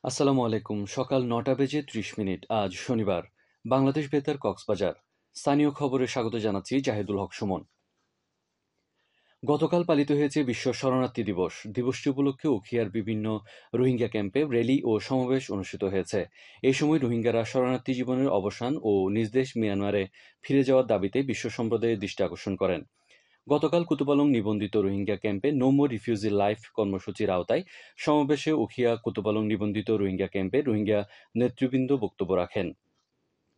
আসসালামু আলাইকুম। সকাল ৯টা বেজে ৩০ মিনিট। আজ শনিবার। বাংলাদেশ বেতার কক্সবাজার। স্থানীয় খবরে স্বাগত জানাচ্ছি জাহিদুল হক সুমন। গতকাল পালিত হয়েছে বিশ্ব শরণার্থী দিবস। দিবসটি উপলক্ষে উখিয়ার বিভিন্ন রোহিঙ্গা ক্যাম্পে র্যালি ও সমাবেশ অনুষ্ঠিত হয়েছে। এই সময় রোহিঙ্গারা শরণার্থী জীবনের অবসান ও নিজ দেশ মিয়ানমারে ফিরে যাওয়ার দাবিতে বিশ্ব সম্প্রদায়ের দৃষ্টি আকর্ষণ করেন। গতকাল কুতুপালং নিবন্ধিত রোহিঙ্গা ক্যাম্পে নো মোর রিফিউজি লাইফ কর্মসূচির আওতায় সমাবেশে উখিয়া কুতুপালং নিবন্ধিত রোহিঙ্গা ক্যাম্পে রোহিঙ্গা নেতৃবৃন্দ বক্তব্য রাখেন।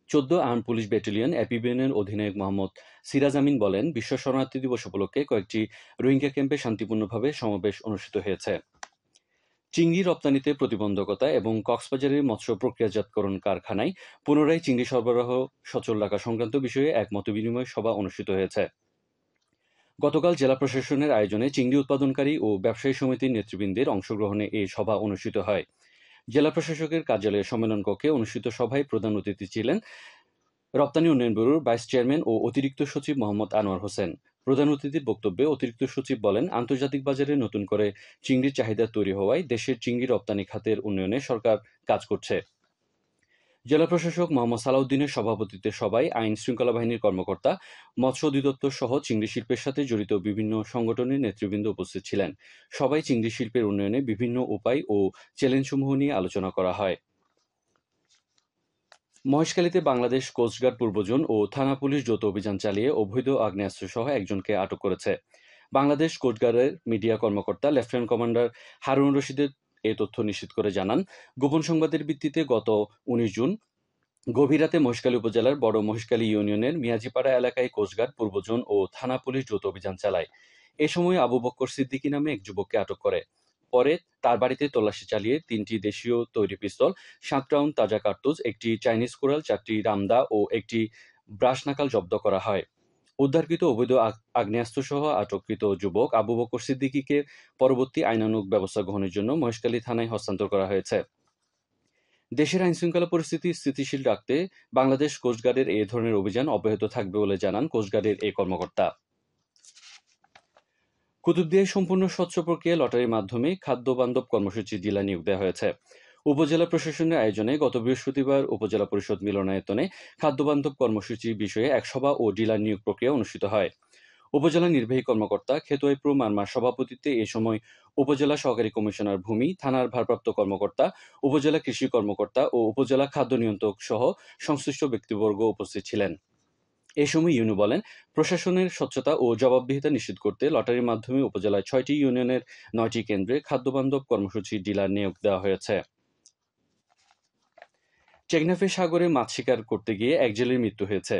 ১৪ আর্ম পুলিশ ব্যাটালিয়ন অ্যাপিবিএনের অধিনায়ক মোহাম্মদ সিরাজ আমিন বলেন, বিশ্ব শরণার্থী দিবস উপলক্ষে কয়েকটি রোহিঙ্গা ক্যাম্পে শান্তিপূর্ণভাবে সমাবেশ অনুষ্ঠিত হয়েছে। চিংড়ি রপ্তানিতে প্রতিবন্ধকতা এবং কক্সবাজারের মৎস্য প্রক্রিয়াজাতকরণ কারখানায় পুনরায় চিংড়ি সরবরাহ সচল রাখা সংক্রান্ত বিষয়ে এক মতবিনিময় সভা অনুষ্ঠিত হয়েছে। গতকাল জেলা প্রশাসনের আয়োজনে চিংড়ি উৎপাদনকারী ও ব্যবসায়ী সমিতির নেতৃবৃন্দের অংশগ্রহণে এই সভা অনুষ্ঠিত হয়। জেলা প্রশাসকের কার্যালয়ের সম্মেলন কক্ষে অনুষ্ঠিত সভায় প্রধান অতিথি ছিলেন রপ্তানি উন্নয়ন ব্যুরোর ভাইস চেয়ারম্যান ও অতিরিক্ত সচিব মোহাম্মদ আনোয়ার হোসেন। প্রধান অতিথির বক্তব্যে অতিরিক্ত সচিব বলেন, আন্তর্জাতিক বাজারে নতুন করে চিংড়ির চাহিদা তৈরি হওয়ায় দেশের চিংড়ি রপ্তানি খাতের উন্নয়নে সরকার কাজ করছে। জেলা প্রশাসক মোহাম্মদ সালাউদ্দিনের সভাপতিত্বে সভায় আইন শৃঙ্খলা বাহিনীর কর্মকর্তা, মৎস্য অধিদপ্তর সহ চিংড়ি শিল্পের সাথে জড়িত বিভিন্ন সংগঠনের নেতৃবৃন্দ উপস্থিত ছিলেন। সবাই চিংড়ি শিল্পের উন্নয়নে বিভিন্ন উপায় ও চ্যালেঞ্জসমূহ নিয়ে আলোচনা করা হয়। মহেশখালীতে বাংলাদেশ কোস্টগার্ড পূর্বজন ও থানা পুলিশ যৌথ অভিযান চালিয়ে অবৈধ আগ্নেয়াস্ত্রসহ একজনকে আটক করেছে। বাংলাদেশ কোস্টগার্ডের মিডিয়া কর্মকর্তা লেফটেন্যান্ট কমান্ডার হারুন রশিদের এ তথ্য নিশ্চিত করে জানান, গোপন সংবাদের ভিত্তিতে গত ১৯ জুন গভীর রাতে মহেশখালী উপজেলার বড় মহেশখালী ইউনিয়নের মিয়াজিপাড়া এলাকায় কোস্টগার্ড পূর্বজন ও থানা পুলিশ যৌথ অভিযান চালায়। এ সময় আবু বক্কর সিদ্দিকী নামে এক যুবককে আটক করে। পরে তার বাড়িতে তল্লাশি চালিয়ে ৩টি দেশীয় তৈরি পিস্তল, ৭ রাউন্ড তাজা কার্তুজ, একটি চাইনিজ কোরাল, ৪টি রামদা ও একটি ব্রাশ নাকাল জব্দ করা হয়। উদ্ধারকৃত অবৈধ আগ্নেয়াস্ত্রসহ আটককৃত যুবক আবু বক্কর সিদ্দিকীকে পরবর্তী আইনানুগ ব্যবস্থা গ্রহণের জন্য মহেশখালী থানায় হস্তান্তর করা হয়েছে। দেশের আইনশৃঙ্খলা পরিস্থিতি স্থিতিশীল রাখতে বাংলাদেশ কোস্টগার্ডের এ ধরনের অভিযান অব্যাহত থাকবে বলে জানান কোস্টগার্ডের এই কর্মকর্তা। কুতুবদিয়ায় সম্পূর্ণ স্বচ্ছ প্রক্রিয়া লটারির মাধ্যমে খাদ্য-বান্ধব কর্মসূচির ডিলার নিয়োগ দেওয়া হয়েছে। উপজেলা প্রশাসনের আয়োজনে গত বৃহস্পতিবার উপজেলা পরিষদ মিলনায়তনে খাদ্য-বান্ধব কর্মসূচি বিষয়ে এক সভা ও ডিলার নিয়োগ প্রক্রিয়া অনুষ্ঠিত হয়। উপজেলা নির্বাহী কর্মকর্তা খেতোয় প্রো মারমার সভাপতিত্বে এ সময় উপজেলা সহকারী কমিশনার ভূমি, থানার ভারপ্রাপ্ত কর্মকর্তা, উপজেলা কৃষি কর্মকর্তা ও উপজেলা খাদ্য নিয়ন্ত্রক সহ সংশ্লিষ্ট ব্যক্তিবর্গ উপস্থিত ছিলেন। এ সময় ইউনু বলেন, প্রশাসনের স্বচ্ছতা ও জবাবদিহিতা নিশ্চিত করতে লটারির মাধ্যমে উপজেলায় ৬টি ইউনিয়নের ৯টি কেন্দ্রে খাদ্যবান্ধব কর্মসূচির ডিলার নিয়োগ দেওয়া হয়েছে। টেকনাফে সাগরে মাছ শিকার করতে গিয়ে এক জেলের মৃত্যু হয়েছে।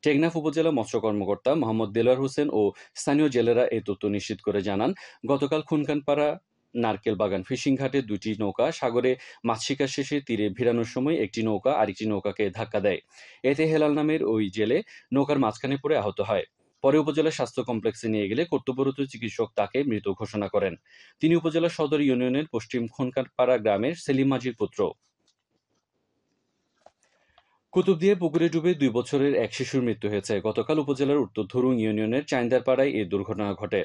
টেকনাফ উপজেলা মৎস্য কর্মকর্তা মোহাম্মদ দেলোয়ার হোসেন ও স্থানীয় জেলেরা এই তথ্য নিশ্চিত করে জানান, গতকাল খুনখানপাড়া নারকেল বাগান ফিশিং ঘাটে দুটি নৌকা সাগরে মাছ শিকার শেষে তীরে ভিড়ানোর সময় একটি নৌকা আরেকটি নৌকাকে ধাক্কা দেয়। এতে হেলাল নামের ওই জেলে নৌকার মাঝখানে পড়ে আহত হয়। পরে উপজেলা স্বাস্থ্য কমপ্লেক্সে নিয়ে গেলে কর্তব্যরত চিকিৎসক তাকে মৃত ঘোষণা করেন। তিনি উপজেলা সদর ইউনিয়নের পশ্চিম খুনখানপাড়া গ্রামের সেলিম মাঝির পুত্র। কুতুবদিয়ায় পুকুরে ডুবে ২ বছরের এক শিশুর মৃত্যু হয়েছে। গতকাল উপজেলার উত্তর ধুরুং ইউনিয়নের চাইন্দারপাড়ায় এই দুর্ঘটনা ঘটে।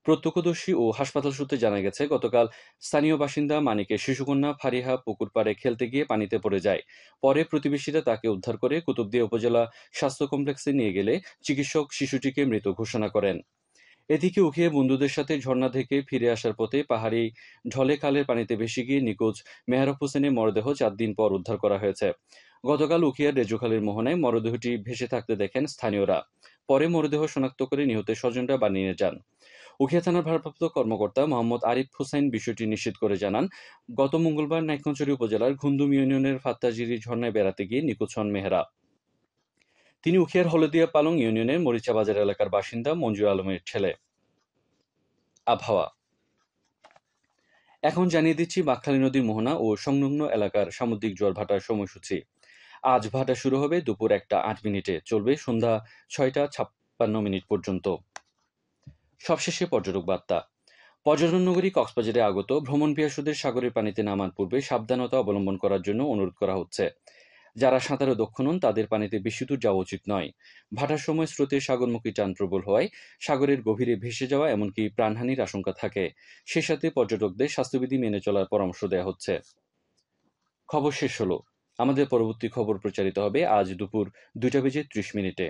প্রত্যক্ষদর্শী ও হাসপাতাল সূত্রে জানা গেছে, গতকাল স্থানীয় বাসিন্দা মানিকের শিশুকন্যা ফারিহা পুকুর পাড়ে খেলতে গিয়ে পানিতে পড়ে যায়। পরে প্রতিবেশীরা তাকে উদ্ধার করে কুতুবদিয়া উপজেলা স্বাস্থ্য কমপ্লেক্সে নিয়ে গেলে চিকিৎসক শিশুটিকে মৃত ঘোষণা করেন। এদিকে উখিয়ে বন্ধুদের সাথে ঝর্ণা থেকে ফিরে আসার পথে পাহাড়ি ঢলে খালের পানিতে ভেসে গিয়ে নিখোঁজ মেহরাব হোসেনের মরদেহ ৪ দিন পর উদ্ধার করা হয়েছে। গতকাল উখিয়ার রেজুখালীর মোহনায় মরদেহটি ভেসে থাকতে দেখেন স্থানীয়রা। পরে মরদেহ শনাক্ত করে নিহতের স্বজনরা বাড়ি নিয়ে যান। উখিয়া থানার ভারপ্রাপ্ত কর্মকর্তা মোহাম্মদ আরিফ হোসাইন বিষয়টি নিশ্চিত করে জানান, গত মঙ্গলবার নাইক্ষ্যংছড়ি উপজেলার ঘুন্দুম ইউনিয়নের ফাত্তাজিরি ঝর্ণায় বেড়াতে গিয়ে নিখোঁজ হন মেহরাব। তিনি উখিয়ার হলদিয়া পালং ইউনিয়নের মরিচা বাজার এলাকার বাসিন্দা মঞ্জু আলমের ছেলে। আবহাওয়া এখন জানিয়ে দিচ্ছি বাঁকখালী নদীর মোহনা ও সংলগ্ন এলাকার সামুদ্রিক জোয়ার ভাটার সময়সূচি। আজ ভাটা শুরু হবে দুপুর ১টা ৮ মিনিটে, চলবে সন্ধ্যা ৬টা ৫৬ মিনিট পর্যন্ত। সবশেষে পর্যটক বার্তা। পর্যটন নগরী কক্সবাজারে আগত ভ্রমণ পিয়াসুদের সাগরের পানিতে নামার পূর্বে সাবধানতা অবলম্বন করার জন্য অনুরোধ করা হচ্ছে। যারা সাঁতারে দক্ষ নন তাদের পানিতে বেশি দূর যাওয়া উচিত নয়। ভাটার সময় স্রোতে সাগরমুখী টান প্রবল হওয়ায় সাগরের গভীরে ভেসে যাওয়া এমনকি প্রাণহানির আশঙ্কা থাকে। সে সাথে পর্যটকদের স্বাস্থ্যবিধি মেনে চলার পরামর্শ দেওয়া হচ্ছে। খবর শেষ হলো। আমাদের পরবর্তী খবর প্রচারিত হবে আজ দুপুর 2টা বেজে 30 মিনিটে।